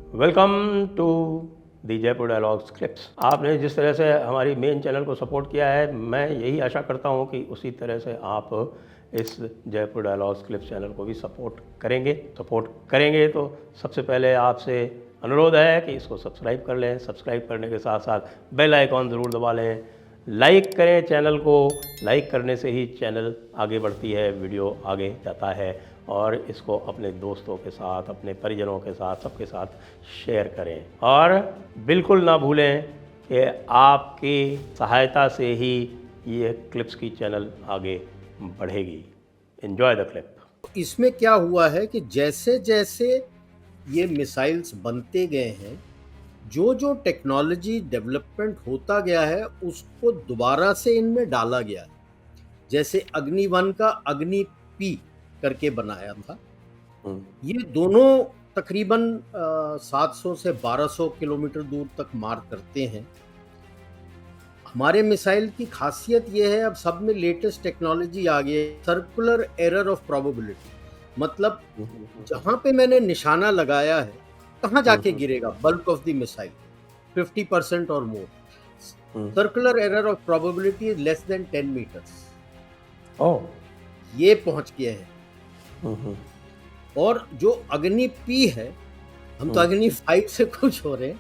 Welcome to the Jaipur dialogues clips. आपने जिस तरह से हमारी मेन चैनल को सपोर्ट किया है, मैं यही आशा करता हूं कि उसी तरह से आप इस जयपुर डायलॉग्स क्लिप्स चैनल को भी सपोर्ट करेंगे तो सबसे पहले आपसे अनुरोध है कि इसको सब्सक्राइब कर लें। सब्सक्राइब करने के साथ साथ बेल आइकॉन ज़रूर दबा लें। लाइक करें चैनल को। लाइक करने से ही चैनल आगे बढ़ती है, वीडियो आगे जाता है। और इसको अपने दोस्तों के साथ, अपने परिजनों के साथ, सबके साथ शेयर करें। और बिल्कुल ना भूलें कि आपकी सहायता से ही ये क्लिप्स की चैनल आगे बढ़ेगी। Enjoy the clip. इसमें क्या हुआ है कि जैसे जैसे ये मिसाइल्स बनते गए हैं, जो जो टेक्नोलॉजी डेवलपमेंट होता गया है उसको दोबारा से इनमें डाला गया है। जैसे अग्नि 1 का अग्नि पी करके बनाया था। ये दोनों तकरीबन 700 से 1200 किलोमीटर दूर तक मार करते हैं। हमारे मिसाइल की खासियत ये है, अब सब में लेटेस्ट टेक्नोलॉजी आ गई है, सर्कुलर एरर ऑफ प्रोबेबिलिटी। मतलब जहां पे मैंने निशाना लगाया है, कहाँ जाके गिरेगा बल्क ऑफ द मिसाइल 50% और more. Circular error of probability is less than 10 meters. ये पहुंच गए हैं। और जो अग्नि पी है, हम तो अग्नि 5 से खुश हो रहे हैं।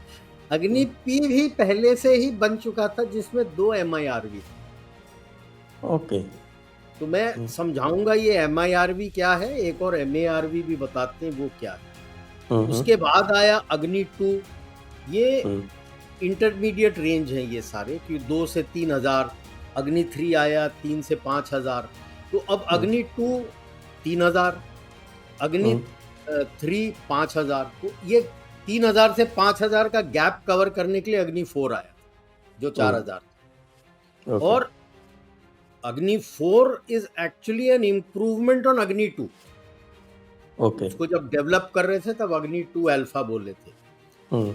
अग्नि पी भी पहले से ही बन चुका था, जिसमें 2 MIRV थे। ओके। तो मैं समझाऊंगा ये MIRV क्या है, एक और MARV भी बताते हैं वो क्या है। उसके बाद आया अग्नि 2। ये इंटरमीडिएट रेंज है ये सारे, कि 2 से 3000। अग्नि 3 आया 3 से 5000। तो अब अग्नि 2 3000, अग्नि 3 5000। तो ये 3000 से 5000 का गैप कवर करने के लिए अग्नि 4 आया, जो 4000। और अग्नि 4 is actually an improvement on अग्नि 2। उसको जब डेवलप कर रहे थे तब अग्नि 2 अल्फा बोले थे।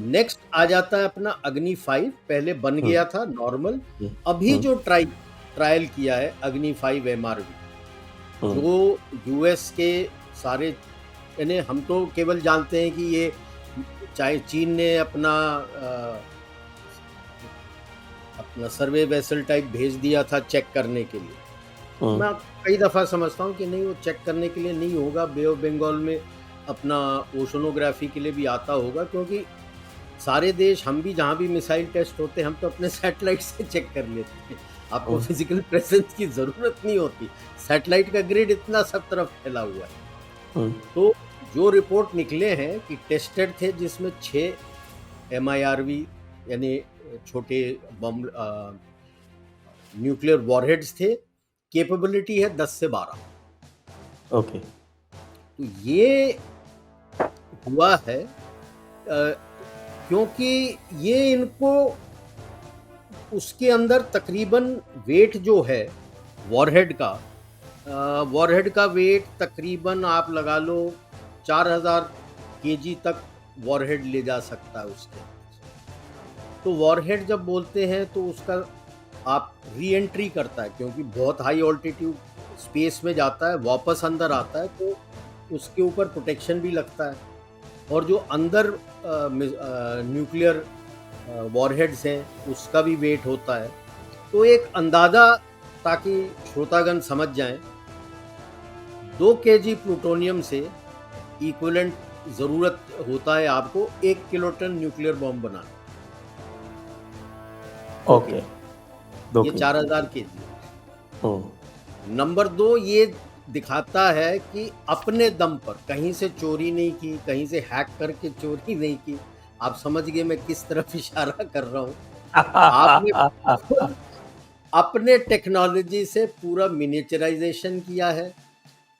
नेक्स्ट आ जाता है अपना अग्नि 5। पहले बन गया था नॉर्मल। अभी जो ट्रायल किया है अग्नि 5 MRV, जो यूएस के सारे, यानी हम तो केवल जानते हैं कि ये चाहे चीन ने अपना सर्वे वेसल टाइप भेज दिया था चेक करने के लिए। मैं कई दफ़ा समझता हूँ कि नहीं, वो चेक करने के लिए नहीं होगा। बे ऑफ बंगाल में अपना ओशनोग्राफी के लिए भी आता होगा, क्योंकि सारे देश, हम भी जहाँ भी मिसाइल टेस्ट होते हैं, हम तो अपने सैटेलाइट से चेक कर लेते हैं। आपको फिजिकल प्रेजेंस की ज़रूरत नहीं होती। सैटेलाइट का ग्रिड इतना सब तरफ फैला हुआ है। तो जो रिपोर्ट निकले हैं कि टेस्टेड थे, जिसमें 6 MIRV यानी छोटे बम न्यूक्लियर वॉरहेड्स थे। कैपेबिलिटी है 10 से 12। ओके। तो ये हुआ है क्योंकि ये इनको उसके अंदर तकरीबन वेट जो है वॉरहेड का वेट तकरीबन आप लगा लो 4000 kg तक वॉरहेड ले जा सकता है उसके। तो वॉरहेड जब बोलते हैं तो उसका आप री एंट्री करता है, क्योंकि बहुत हाई ऑल्टीट्यूड स्पेस में जाता है, वापस अंदर आता है, तो उसके ऊपर प्रोटेक्शन भी लगता है। और जो अंदर न्यूक्लियर वॉरहेड्स हैं उसका भी वेट होता है। तो एक अंदाज़ा, ताकि श्रोतागण समझ जाएं, 2 kg प्लूटोनियम से इक्विवेलेंट ज़रूरत होता है आपको 1 किलोटन न्यूक्लियर बॉम्ब बनाने। ओके। ये 4000 kg। नंबर 2, ये दिखाता है कि अपने दम पर, कहीं से चोरी नहीं की, कहीं से हैक करके चोरी नहीं की। आप समझ गए मैं किस तरफ इशारा कर रहा हूँ। आपने अपने टेक्नोलॉजी से पूरा मिनिएचराइजेशन किया है।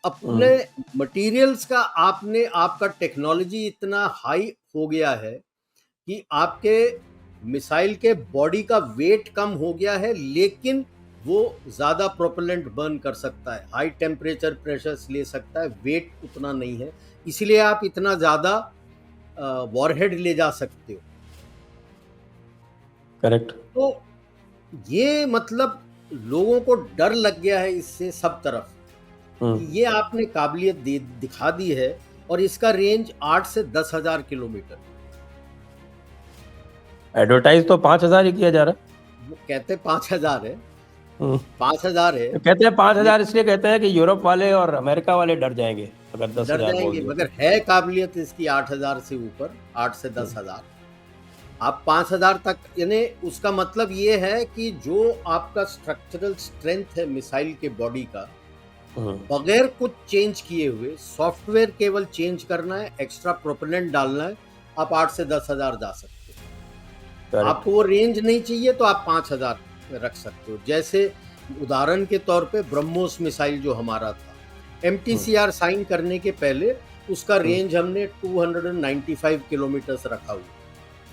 अपने मटेरियल्स का आपका टेक्नोलॉजी इतना हाई हो गया है कि आपके मिसाइल के बॉडी का वेट कम हो गया है, लेकिन वो ज़्यादा प्रोपेलेंट बर्न कर सकता है, हाई टेम्परेचर प्रेशर्स ले सकता है, वेट उतना नहीं है, इसलिए आप इतना ज़्यादा वॉरहेड ले जा सकते हो। करेक्ट। तो ये मतलब लोगों को डर लग गया है इससे सब तरफ, कि ये आपने काबिलियत दिखा दी है। और इसका रेंज 8 से 10,000 किलोमीटर। एडवर्टाइज तो 5,000 ही किया जा रहा वो कहते 5,000 है, है। 5,000 है, तो कहते हैं 5,000 लेकिन इसलिए कहते हैं कि यूरोप वाले और अमेरिका वाले डर जाएंगे अगर डर 10,000 बोल जाएंगे, दिया मगर तो। है काबिलियत इसकी 8,000 से ऊपर, 8 से 10,000। आप 5,000 तक, यानी उसका मतलब ये है कि जो आपका स्ट्रक्चरल स्ट्रेंथ है मिसाइल के बॉडी का, बगैर कुछ चेंज किए हुए, सॉफ्टवेयर केवल चेंज करना है, एक्स्ट्रा प्रोपेलेंट डालना है, आप 8 से 10,000 जा सकते हो। करेक्ट। आपको वो रेंज नहीं चाहिए तो आप 5,000 रख सकते हो। जैसे उदाहरण के तौर पे ब्रह्मोस मिसाइल जो हमारा था, MTCR साइन करने के पहले उसका रेंज हमने 295 किलोमीटर रखा हुआ,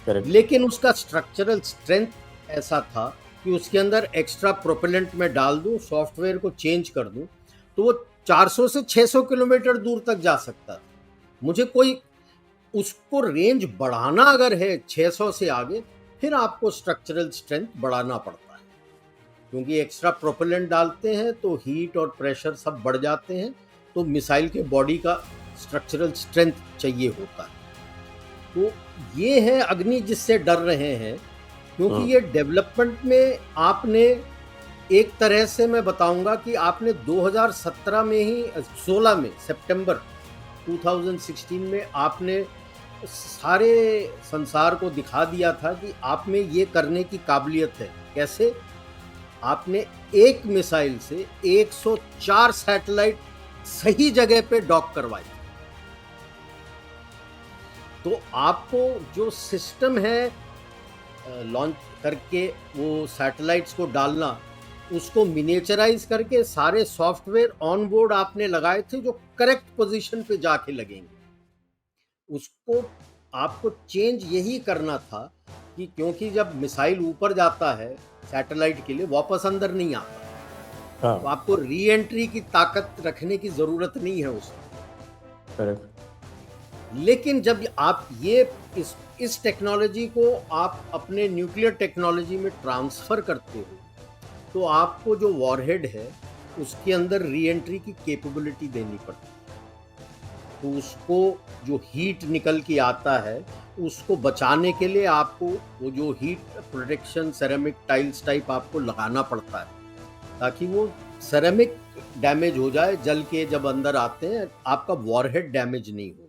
करेक्ट। लेकिन उसका स्ट्रक्चरल स्ट्रेंथ ऐसा था कि उसके अंदर एक्स्ट्रा प्रोपेलेंट में डाल दूं, सॉफ्टवेयर को चेंज कर दूं, तो वो 400 से 600 किलोमीटर दूर तक जा सकता था। मुझे कोई उसको रेंज बढ़ाना अगर है 600 से आगे, फिर आपको स्ट्रक्चरल स्ट्रेंथ बढ़ाना पड़ता है, क्योंकि एक्स्ट्रा प्रोपेलेंट डालते हैं तो हीट और प्रेशर सब बढ़ जाते हैं, तो मिसाइल के बॉडी का स्ट्रक्चरल स्ट्रेंथ चाहिए होता है। तो ये है अग्नि जिससे डर रहे हैं, क्योंकि ये डेवलपमेंट में आपने एक तरह से, मैं बताऊंगा कि आपने 2017 में ही 16 में सितंबर 2016 में आपने सारे संसार को दिखा दिया था कि आप में ये करने की काबिलियत है। कैसे? आपने एक मिसाइल से 104 सैटेलाइट सही जगह पे डॉक करवाई। तो आपको जो सिस्टम है लॉन्च करके वो सैटेलाइट्स को डालना, उसको मिनिएचराइज करके सारे सॉफ्टवेयर ऑन बोर्ड आपने लगाए थे जो करेक्ट पोजीशन पे जाके लगेंगे। उसको आपको चेंज यही करना था कि क्योंकि जब मिसाइल ऊपर जाता है सैटेलाइट के लिए, वापस अंदर नहीं आता, हाँ। तो आपको री एंट्री की ताकत रखने की जरूरत नहीं है उसमें। करेक्ट। लेकिन जब आप ये इस टेक्नोलॉजी को आप अपने न्यूक्लियर टेक्नोलॉजी में ट्रांसफर करते हो, तो आपको जो वॉरहेड है उसके अंदर री एंट्री की कैपेबिलिटी देनी पड़ती है। तो उसको जो हीट निकल के आता है उसको बचाने के लिए आपको वो जो heat protection ceramic tiles type आपको लगाना पड़ता है, ताकि वो सेरेमिक डैमेज हो जाए, जल के जब अंदर आते हैं आपका वॉरहेड डैमेज नहीं हो।